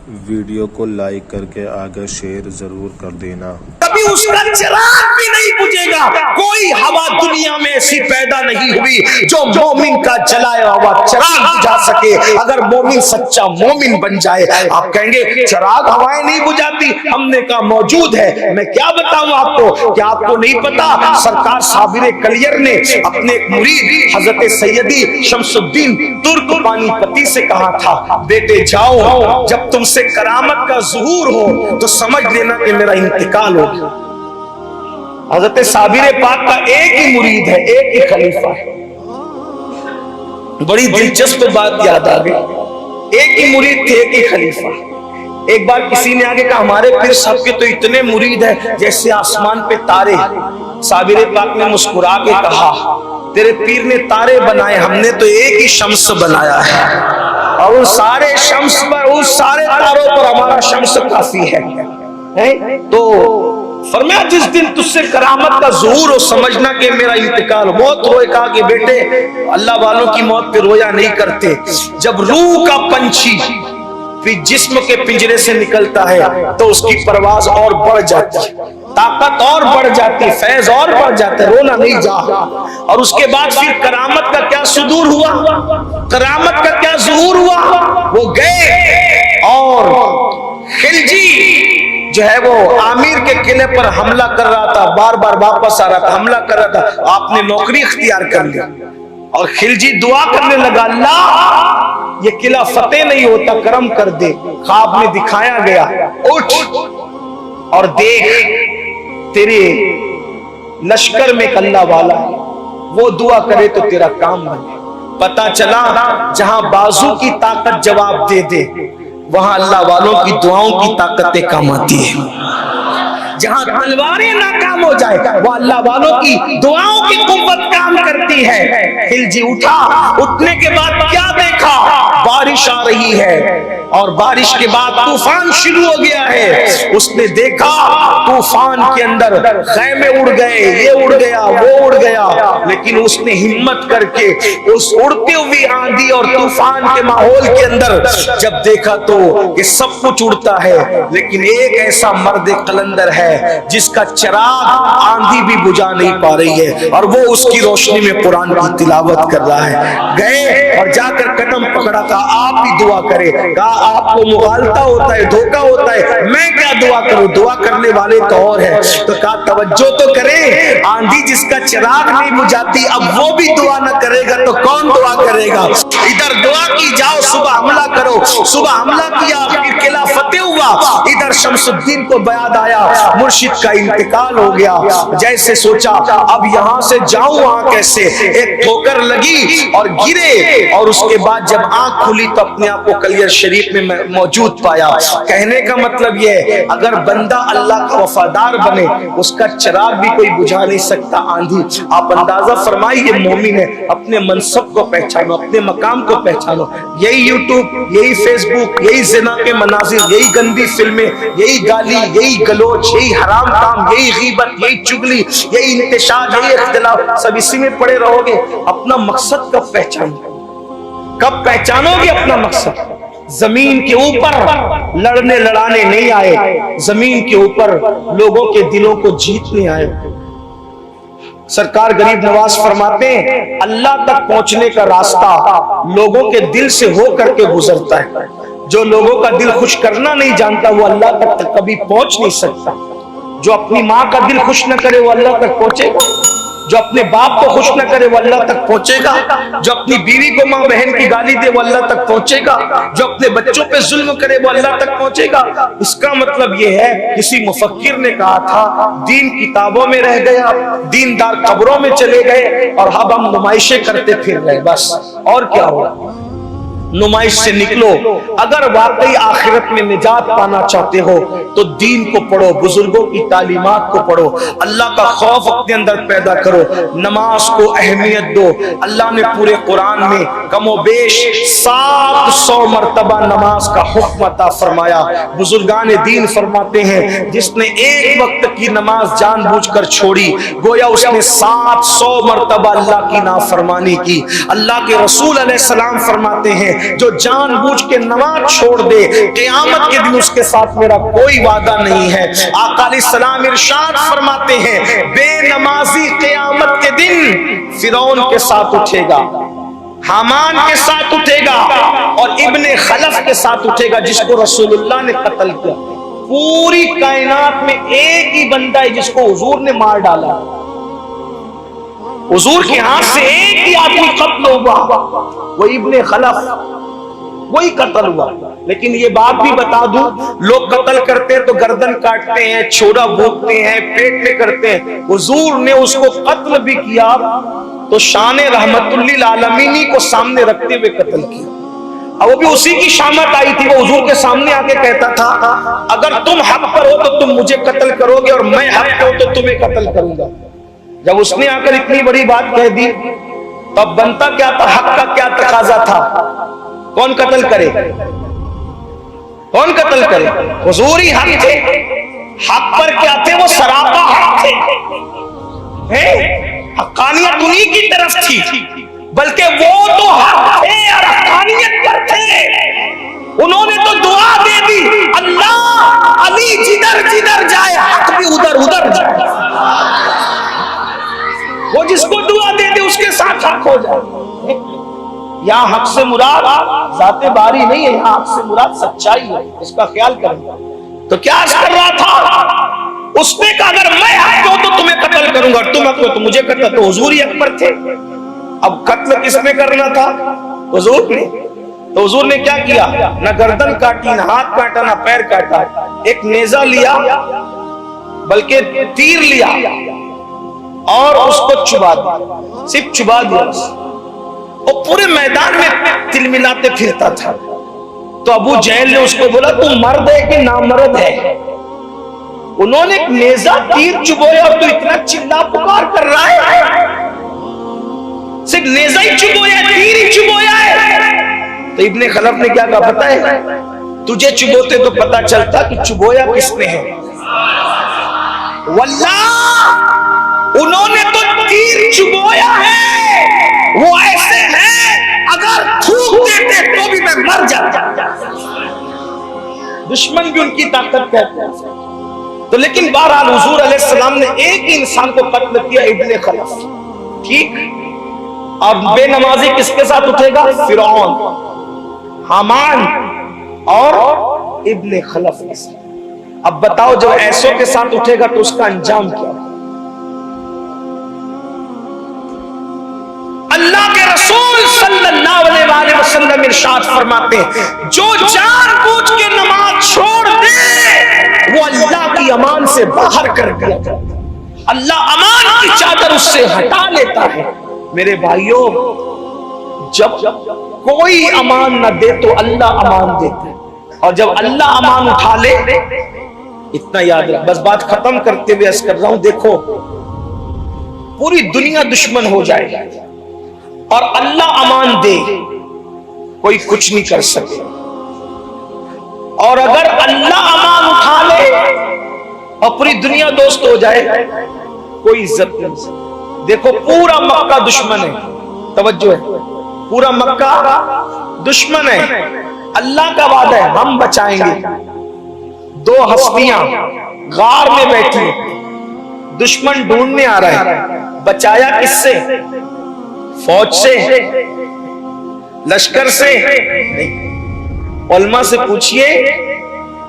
Video को like करके आगे शेयर जरूर कर देना। कभी उसका चिराग भी नहीं बुझेगा। कोई हवा दुनिया में ऐसी पैदा नहीं हुई जो मोमिन का जलाया हुआ चिराग बुझा सके। अगर मोमिन सच्चा मोमिन बन जाए, आप कहेंगे चिराग हवाएं नहीं बुझाती, हमने कहा मौजूद है। मैं क्या बताऊं आपको, क्या आपको नहीं पता? सरकार साबिर कलियर ने अपने एक मुरीद हजरत सैयदी शमसुद्दीन तुर्क पानीपती से कहा था, बेटे जाओ, जब तुमसे करामत का ज़ुहूर हो तो समझ लेना कि मेरा इंतकाल हो गया। हजरत साबिर पाक का एक ही मुरीद है, एक ही खलीफा है। बड़ी दिलचस्प बात याद आ गई, एक ही मुरीद थे, एक ही खलीफा। एक बार किसी ने आगे कहा, हमारे पीर साहब के तो इतने मुरीद हैं जैसे आसमान पे तारे। साबिर पाक ने मुस्कुरा के कहा, तेरे पीर ने तारे बनाए, हमने तो एक ही शम्स बनाया है, और उन सारे शम्स पर, उस सारे तारों पर हमारा शम्स काफी है। तो फरमाया जिस दिन तुझसे करामत का ज़ुहूर हो समझना कि मेरा इंतकाल। मौत रोए, कहा कि बेटे अल्लाह वालों की मौत पे रोया नहीं करते। जब रूह का पंछी फिर जिस्म के पिंजरे से निकलता है तो उसकी परवाज और बढ़ जाती है, ताकत और बढ़ जाती है, फैज और बढ़ जाता है, रोना नहीं जा। और उसके बाद फिर करामत का क्या सुदूर हुआ, करामत का क्या ज़ुहूर हुआ। वो गए और खिलजी जो है वो आमिर के किले पर हमला कर रहा था, बार बार वापस आ रहा था, हमला कर रहा था। आपने नौकरी इख्तियार कर ली और खिलजी दुआ करने लगा, अल्लाह ये किला फतेह नहीं होता, करम कर दे। ख्वाब में दिखाया गया, उठ और देख तेरे लश्कर में अल्लाह वाला है, वो दुआ करे तो तेरा काम बने। पता चला जहां बाजू की ताकत जवाब दे दे, वहां अल्लाह वालों की दुआओं की ताकतें काम आती है। जहां तलवारें नाकाम हो जाए, वो अल्लाह वालों की दुआओं की कुव्वत काम करती है। खिलजी उठा, उठने के बाद क्या देखा, बारिश आ रही है और बारिश के बाद तूफान शुरू हो गया है। उसने देखा तूफान के अंदर खैमे उड़ गए, ये उड़ गया, वो उड़ गया, लेकिन उसने हिम्मत करके उस उड़ती हुई आंधी और तूफान के माहौल के अंदर जब देखा तो ये सब कुछ उड़ता है, लेकिन एक ऐसा मर्द कलंदर है जिसका चिराग आंधी भी बुझा नहीं पा रही है, और वो उसकी रोशनी में कुरान की तिलावत कर रहा है। गए और जाकर कदम पकड़ा, कहा आप ही दुआ करें। कहा आपको मुगालता होता है, धोखा होता है, मैं क्या दुआ करूं, दुआ करने वाले तो और है। तो कहा तवज्जो तो करें, आंधी जिसका चिराग नहीं बुझाती, अब वो भी दुआ न करेगा तो कौन दुआ करेगा। इधर दुआ की जाओ, सुबह हमला करो, सुबह हमला किया, फिर किला फतेह हुआ। इधर शमसुद्दीन को बयाद आया, मुर्शिद का इंतकाल हो गया। जैसे सोचा अब यहां से जाऊं, वहां कैसे, एक ठोकर लगी और गिरे, और उसके बाद जब आंख खुली तो अपने आप को कलियर शरीफ में मौजूद पाया। कहने का मतलब यह, अगर बंदा अल्लाह का वफादार बने, उसका चिराग भी कोई बुझा नहीं सकता आंधी। आप अंदाजा फरमाइए, मोमिन है, अपने मनसब को पहचानो, अपने मकाम को पहचानो। यही यूट्यूब, यही फेसबुक, यही जिना के मनाजिर, यही गंदी फिल्में, यही गाली, यही गलोच, यही हराम काम, यही गीबत, यही चुगली, यही इंतशार, यही इख्तिलाफ, सब इसी में पड़े रहोगे। अपना मकसद कब पहचानो, कब पहचानोगे अपना मकसद? जमीन के ऊपर लड़ने लड़ाने नहीं आए, जमीन के ऊपर लोगों के दिलों को जीतने आए। सरकार गरीब नवाज फरमाते हैं, अल्लाह तक पहुंचने का रास्ता लोगों के दिल से हो करके गुजरता है। जो लोगों का दिल खुश करना नहीं जानता, वो अल्लाह तक कभी पहुंच नहीं सकता। जो अपनी माँ का दिल खुश न करे, वो अल्लाह तक पहुंचेगा। जो अपने बाप को खुश न करे, वो अल्लाह तक पहुंचेगा। जो अपनी बीवी को माँ बहन की गाली दे, वो अल्लाह तक पहुंचेगा। जो अपने बच्चों पे जुल्म करे, वो अल्लाह तक पहुंचेगा। इसका मतलब ये है, किसी मुफक्किर ने कहा था, दीन किताबों में रह गया, दीनदार कब्रों में चले गए, और अब हम नुमाइशें करते फिर रहे, बस और क्या होगा। नुमाइश से निकलो। अगर वाकई आखिरत में निजात पाना चाहते हो तो दीन को पढ़ो, बुजुर्गों की तालीमात को पढ़ो, अल्लाह का खौफ अपने अंदर पैदा करो, नमाज को अहमियत दो। अल्लाह ने पूरे कुरान में कमोबेश 700 मरतबा नमाज का हुक्म अता फरमाया। बुजुर्गान दीन फरमाते हैं, जिसने एक वक्त की नमाज जानबूझकर छोड़ी, गोया उसने 700 मरतबा अल्लाह की नाफरमानी की। अल्लाह के रसूल अलैहिस्सलाम फरमाते हैं, हैं, जो जानबूझ के नमाज छोड़ दे क़यामत के दिन उसके साथ मेरा कोई वादा नहीं है। आका अलैहिस्सलाम इरशाद फरमाते हैं, बेनमाजी क़यामत के दिन फिरौन के साथ उठेगा, हामान के साथ उठेगा और इब्ने खलफ के साथ उठेगा, जिसको रसूलुल्लाह ने कत्ल किया। पूरी कायनात में एक ही बंदा है जिसको हुजूर ने मार डाला, हुजूर के हाथ से एक ही आदमी कत्ल हुआ, वो इब्ने खलफ, वही कत्ल हुआ। लेकिन ये बात भी बता दूं, लोग कत्ल करते हैं तो गर्दन काटते हैं, छोरा भोंकते हैं, पेट में करते हैं। हुजूर ने उसको कत्ल भी किया तो शान रहमतुल्लिल आलमीनी को सामने रखते हुए कत्ल किया। और वो भी उसी की शामत आई थी, वो हुजूर के सामने आके कहता था, अगर तुम हक पर हो तो तुम मुझे कत्ल करोगे और मैं हक पर हो तो तुम्हें कत्ल करूंगा। जब उसने आकर इतनी बड़ी बात कह दी तब बनता क्या था, हक का क्या तकाजा था, कौन कत्ल करे, कौन कत्ल करे? हुजूर ही हक थे, हक पर क्या थे, वो सरापा हक थे, हक्कानियत उन्हीं की तरफ थी, बल्कि वो तो हक थे और हक्कानियत पर थे। उन्होंने तो दुआ दे दी, अल्लाह अली जिधर जिधर जाए हक भी उधर उधर जाए। वो जिसको दुआ दे दे उसके साथ हक हो जाए। यहाँ हक से मुराद जाते बारी नहीं है, यहाँ हक से मुराद सच्चाई है, इसका ख्याल करें। तो क्या कर रहा था उसने कहा, अगर मैं हक हो तो तुम्हें कत्ल करूंगा, तुम हक हो तो मुझे कत्ल। तो हुजूर ही हक पर थे। अब कत्ल किसने करना था? हुजूर ने। तो हुजूर ने क्या किया, ना गर्दन काटी, ना हाथ काटा, ना पैर काटा, एक नेजा लिया, बल्कि तीर लिया और उसको चुबा दिया, सिर्फ चुबा दिया। और पूरे मैदान में तिलमिलाते फिरता था। तो अबू जहल ने उसको बोला, तू मर्द है कि नामर्द है? उन्होंने एक नेजा तीर चुबोया और तू इतना चिल्ला पुकार कर रहा है, सिर्फ नेजा ही चुबोया, तीर ही चुबोया है। तो इब्ने खलफ ने क्या कहा पता है, तुझे चुबोते तो पता चलता कि चुबोया किसने है। वल्लाह उन्होंने तो तीर चुबोया है, वो ऐसे हैं अगर थूक देते तो भी मैं मर जाता। दुश्मन भी उनकी ताकत कहते हैं। तो लेकिन बहरहाल हुजूर अलैहिस्सलाम ने एक ही इंसान को कत्ल किया, इब्ने खलफ, ठीक। और बेनमाजी किसके साथ उठेगा? फिरौन, हामान और इब्ने खलफ के साथ। अब बताओ जब ऐसों के साथ उठेगा तो उसका अंजाम क्या? अल्लाह के रसूल सल्लल्लाहु अलैहि वसल्लम इरशाद फरमाते हैं, जो जानबूझ के नमाज छोड़ दे वो अल्लाह की अमान से बाहर कर दिया, अल्लाह अमान की चादर उससे हटा लेता है। मेरे भाइयों, जब कोई अमान न दे तो अल्लाह अमान देता है, और जब अल्लाह अमान उठा ले, इतना याद रख। बस बात खत्म करते हुए अर्ज कर रहा हूं, देखो पूरी दुनिया दुश्मन हो जाएगी और अल्लाह अमान दे, कोई कुछ नहीं कर सके। और अगर अल्लाह अमान उठा ले और पूरी दुनिया दोस्त हो जाए, कोई इज्जत नहीं। देखो पूरा मक्का दुश्मन है, तवज्जो है, पूरा मक्का दुश्मन है। अल्लाह का वादा है हम बचाएंगे। दो हस्तियां गार में बैठी, दुश्मन ढूंढने आ रहा है, बचाया किससे? फौज से, लश्कर से नहीं। उलमा से पूछिए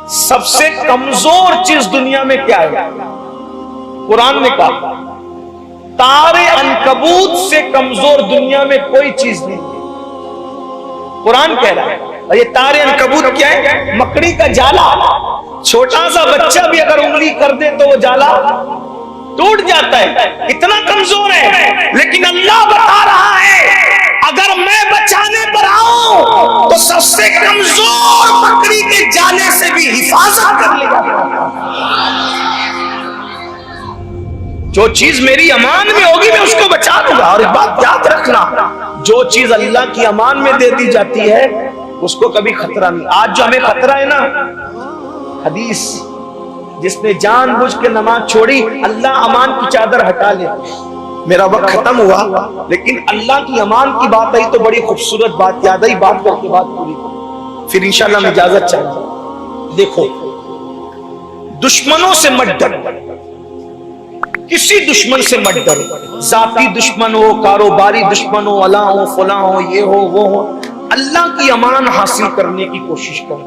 सबसे कमजोर चीज दुनिया में क्या है? कुरान ने कहा तारे अनकबूत से कमजोर दुनिया में कोई चीज नहीं। कुरान कह रहा है। और ये तारे अनकबूत क्या है? मकड़ी का जाला। छोटा सा बच्चा भी अगर उंगली कर दे तो वो जाला टूट जाता है, इतना कमजोर है। लेकिन अल्लाह बता रहा है अगर मैं बचाने पर आऊं तो सबसे कमजोर मकड़ी के जाले से भी हिफाजत कर लेगा। जो चीज मेरी अमान में होगी मैं उसको बचा लूंगा। और एक बात याद रखना, जो चीज अल्लाह की अमान में दे दी जाती है उसको कभी खतरा नहीं। आज जो हमें खतरा है ना, हदीस, जिसने जानबूझ के नमाज छोड़ी अल्लाह अमान की चादर हटा ले। मेरा वक्त खत्म हुआ, लेकिन अल्लाह की अमान की बात आई तो बड़ी खूबसूरत बात याद आई, बात करके बात पूरी करो, फिर इंशाल्लाह मैं इजाजत चाहूंगा। देखो, दुश्मनों से मत डरो, किसी दुश्मन से मत डरो, जाती दुश्मन हो, कारोबारी दुश्मन हो, अला हो, फला हो, ये हो, वो हो, अल्लाह की अमान हासिल करने की कोशिश करो,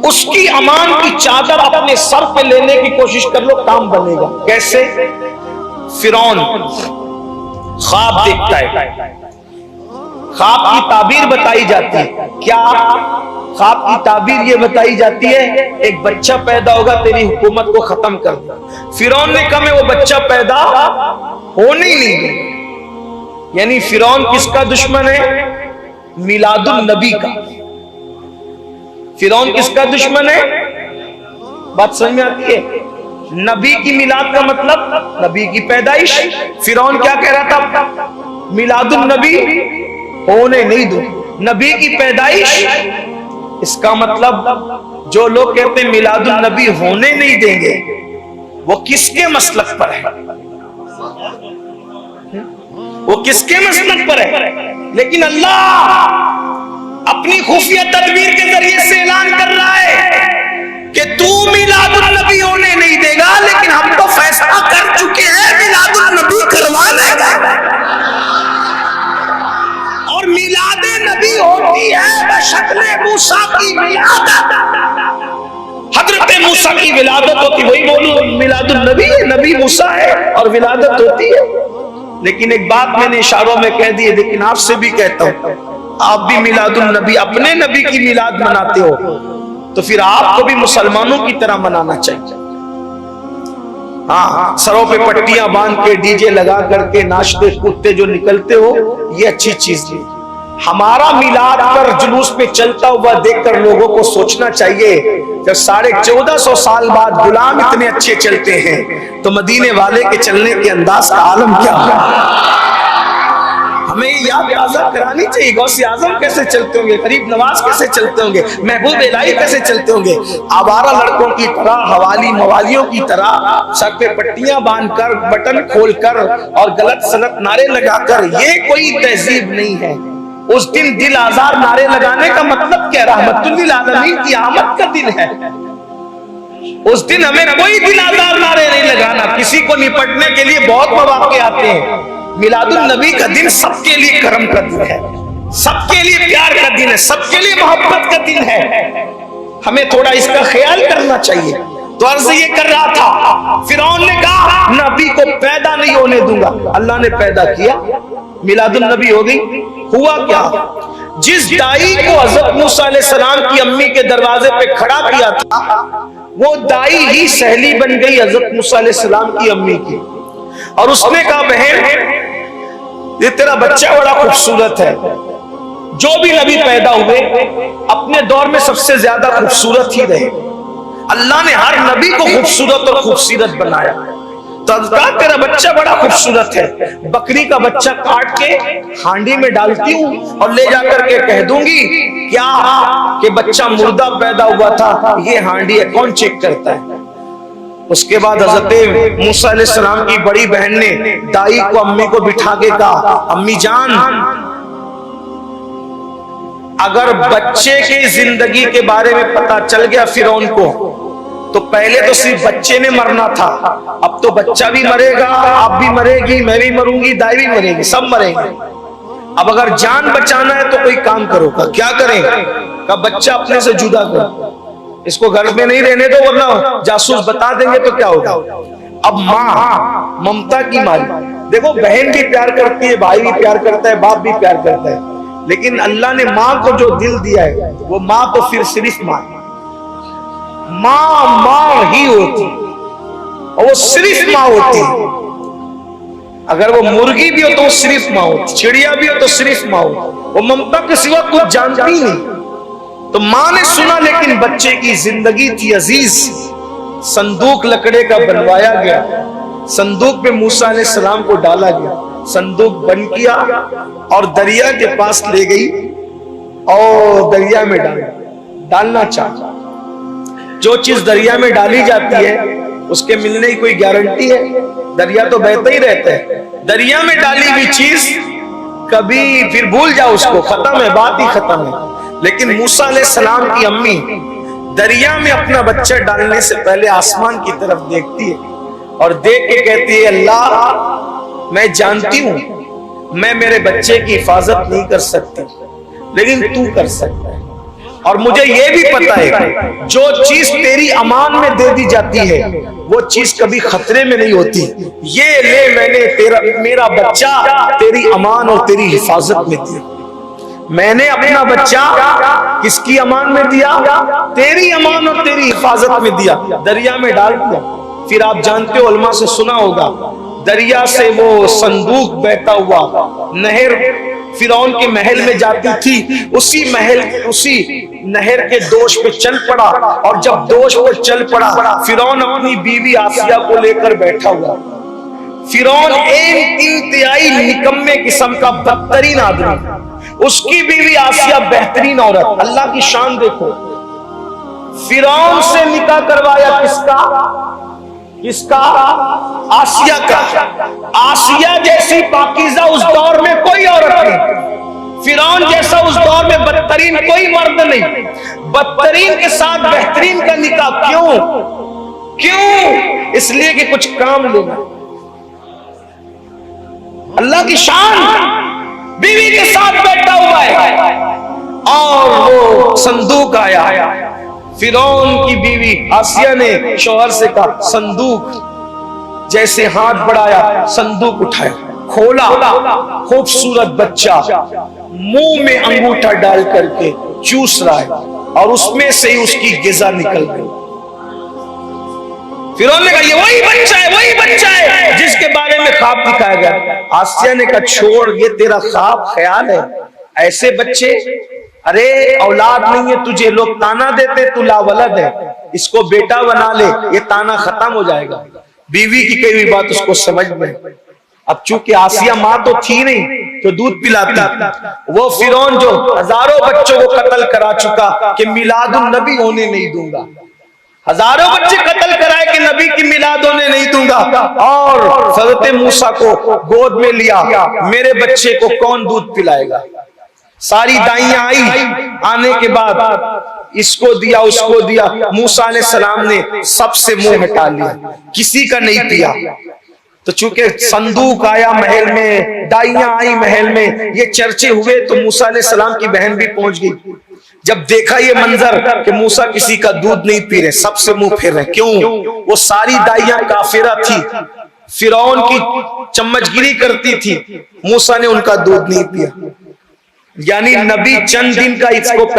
उसकी अमान की चादर अपने सर पे लेने की कोशिश कर लो, काम बनेगा। कैसे? फिरौन ख्वाब देखता है, ख्वाब की ताबीर बताई जाती है। क्या ख्वाब की ताबीर ये बताई जाती है, एक बच्चा पैदा होगा, तेरी हुकूमत को खत्म कर दो। फिरौन ने कहा मैं वो बच्चा पैदा होने ही नहीं दूंगा। यानी फिरौन किसका दुश्मन है? मिलादुन नबी का। फिरौन किसका दुश्मन है? बात समझ में आती है? नबी की मिलाद का मतलब नबी की पैदाइश। फिरौन क्या कह रहा था? मिलादुन नबी होने नहीं दूं, नबी की पैदाइश। इसका मतलब जो लोग कहते हैं मिलादुन नबी होने नहीं देंगे, वो किसके मसलक पर है? वो किसके मसलक पर है? लेकिन अल्लाह अपनी खुफिया तदबीर के जरिए से ऐलान कर रहा है कि तू मिलादुन नबी होने नहीं देगा, लेकिन हम तो फैसला कर चुके हैं मिलादुन नबी करवाने का। और मिलादे नबी होती है बशक्ले मूसा की विलादत। हजरत मूसा की विलादत होती, वही बोलूं मिलादुन नबी है, नबी मूसा है और विलादत होती है। लेकिन एक बात मैंने इशारों में कह दी है, लेकिन आपसे भी कहता हूं, आप भी मिलादुन नबी, अपने नबी की मिलाद मनाते हो, तो फिर आपको भी मुसलमानों की तरह मनाना चाहिए। हाँ, सरों पे पट्टियां बांध के डीजे लगा करके नाचते कूदते जो निकलते हो, ये अच्छी चीज नहीं। हमारा मिलाद पर जुलूस पे चलता हुआ देखकर लोगों को सोचना चाहिए, जब 1450 साल बाद गुलाम इतने अच्छे चलते हैं, तो मदीने वाले के चलने के अंदाज का आलम क्या है? हमें याद ताज़ा करानी चाहिए। गौसे आजम कैसे चलते होंगे, गरीब नवाज कैसे चलते होंगे, महबूब इलाही कैसे चलते होंगे। आवारा लड़कों की तरह, हवाली मवालियों की तरह सर पे पट्टियां बांधकर, बटन खोलकर और गलत सलत नारे लगाकर, ये कोई तहजीब नहीं है। उस दिन दिल आजार नारे लगाने का मतलब क्या? रहमतुल्लिल आलमीन की आमद का दिन है। उस दिन हमें कोई दिल आजार नारे नहीं लगाना। किसी को निपटने के लिए बहुत मौके आते हैं। मिलादुन नबी का दिन सबके लिए करम का दिन है, सबके लिए प्यार का दिन है, सबके लिए मोहब्बत का दिन है। हमें थोड़ा इसका ख्याल करना चाहिए। तो अर्ज ये कर रहा था, फिरौन ने कहा नबी को पैदा नहीं होने दूंगा। अल्लाह ने पैदा किया, मिलादुन नबी हो गई। हुआ क्या? जिस दाई को हजरत मूसा अलैहिस्सलाम की अम्मी के दरवाजे पे खड़ा किया था, वो दाई ही सहेली बन गई हजरत मूसा अलैहिस्सलाम की अम्मी की। और उसने कहा बहन, ये तेरा बच्चा बड़ा खूबसूरत है। जो भी नबी पैदा हुए अपने दौर में सबसे ज्यादा खूबसूरत ही रहे। अल्लाह ने हर नबी को खूबसूरत और खूबसूरत बनाया। तो तेरा बच्चा बड़ा खूबसूरत है, बकरी का बच्चा काट के हांडी में डालती हूँ और ले जाकर के कह दूंगी क्या कि बच्चा मुर्दा पैदा हुआ था, ये हांडी है, कौन चेक करता है? उसके बाद हजरत मूसा अलैहिस्सलाम की बड़ी बहन ने दाई को अम्मी को बिठा के कहा, अम्मी जान, अगर बच्चे की जिंदगी के बारे में पता चल गया फिरौन को, तो पहले तो सिर्फ बच्चे ने मरना था, अब तो बच्चा भी मरेगा, आप भी मरेगी, मैं भी मरूंगी, दाई भी मरेगी, सब मरेंगे। अब अगर जान बचाना है तो कोई काम करो। क्या करें? का बच्चा अपने से जुदा करो, इसको घर में नहीं रहने दो, वरना जासूस बता देंगे तो क्या होगा। अब माँ ममता की मारी, देखो बहन भी प्यार करती है, भाई भी प्यार करता है, बाप भी प्यार करता है, लेकिन अल्लाह ने माँ को जो दिल दिया है, वो माँ तो फिर सिर्फ माँ ही होती, और वो सिर्फ माँ होती। अगर वो मुर्गी भी हो तो वो सिर्फ माँ होती, चिड़िया भी हो तो सिर्फ माँ होती, वो ममता के सिवा कुछ जानती नहीं। तो माँ ने सुना, लेकिन बच्चे की जिंदगी थी अजीज। संदूक लकड़े का बनवाया गया, संदूक में मूसा अलैहिस्सलाम को डाला गया, संदूक बंद किया और दरिया के पास ले गई और दरिया में डालना चाहा। जो चीज दरिया में डाली जाती है उसके मिलने की कोई गारंटी है? दरिया तो बहता ही रहता है, दरिया में डाली हुई चीज कभी फिर भूल जाओ उसको, खत्म है, बात ही खत्म है। लेकिन मूसा अलैहिस्सलाम की अम्मी दरिया में अपना बच्चा डालने से पहले आसमान की तरफ देखती है और देख के कहती है, अल्लाह मैं जानती हूं मैं मेरे बच्चे की हिफाजत नहीं कर सकती, लेकिन तू कर सकता है। और मुझे यह भी पता है जो चीज तेरी अमान में दे दी जाती है वो चीज कभी खतरे में नहीं होती। ये ले, मैंने मेरा बच्चा तेरी अमान और तेरी हिफाजत में दिया। मैंने अपना बच्चा किसकी अमान में दिया? तेरी अमान और तेरी हिफाजत में दिया, दरिया में डाल दिया। फिर आप जानते हो, उलमा से सुना होगा, दरिया से वो संदूक बहता हुआ नहर फिरौन के महल में जाती थी, उसी नहर के दोष पे चल पड़ा। और जब दोष पे चल पड़ा, फिरौन अपनी बीवी आसिया को लेकर बैठा हुआ। फिरौन इंतहाई निकम्मे किस्म का बदतरीन आदमी, उसकी बीवी आसिया बेहतरीन औरत। अल्लाह की शान देखो, फिरौन से निकाह करवाया किसका? आसिया का। आसिया जैसी पाकीज़ा उस दौर में कोई औरत नहीं, फिरौन जैसा उस दौर में बदतरीन कोई मर्द नहीं। बदतरीन के साथ बेहतरीन का निकाह क्यों? इसलिए कि कुछ काम लेना। अल्लाह की शान, बीवी के साथ बैठा हुआ है और वो संदूक आया। फिरौन की बीवी आसिया ने शौहर से कहा, संदूक। जैसे हाथ बढ़ाया, संदूक उठाया, खोला, खूबसूरत बच्चा मुंह में अंगूठा डाल करके चूस रहा है और उसमें से ही उसकी गिजा निकल गई। फिरौन ने कहा, ये वही बच्चा है जिसके बारे में ख्वाब दिखाया गया। आसिया ने कहा, छोड़, ये तेरा ख्वाब ख्याल है, ऐसे बच्चे, अरे औलाद नहीं है तुझे, लोग ताना देते तू लावलद है, इसको बेटा बना ले, ये ताना खत्म हो जाएगा। बीवी की कही हुई बात उसको समझ में। अब चूंकि आसिया माँ तो थी नहीं तो दूध पिलाती, वो फिरौन जो हजारों बच्चों को कत्ल करा चुका कि मिलादुन नबी होने नहीं दूंगा, हजारों बच्चे कत्ल कराए कि नबी की मिलाद होने नहीं दूंगा, और हज़रत मूसा को गोद में लिया, मेरे बच्चे को कौन दूध पिलाएगा। सारी दाइयां आई, आने के बाद इसको दिया उसको दिया। मूसा अलैहिस्सलाम ने सबसे मुंह हटा लिया, किसी का नहीं पिया। तो चूंकि संदूक आया महल में, दाइयां आई महल में, ये चर्चे हुए तो मूसा अलैहिस्सलाम की बहन भी पहुंच गई। जब देखा ये मंजर कि मूसा किसी का दूध नहीं पी रहे, सबसे मुंह फेर रहे। क्यों? वो सारी दाइयां काफिरा थी, फिरौन की चम्मचगिरी करती थी, मूसा ने उनका दूध नहीं पिया। यानी नबी चंद दिन का इसको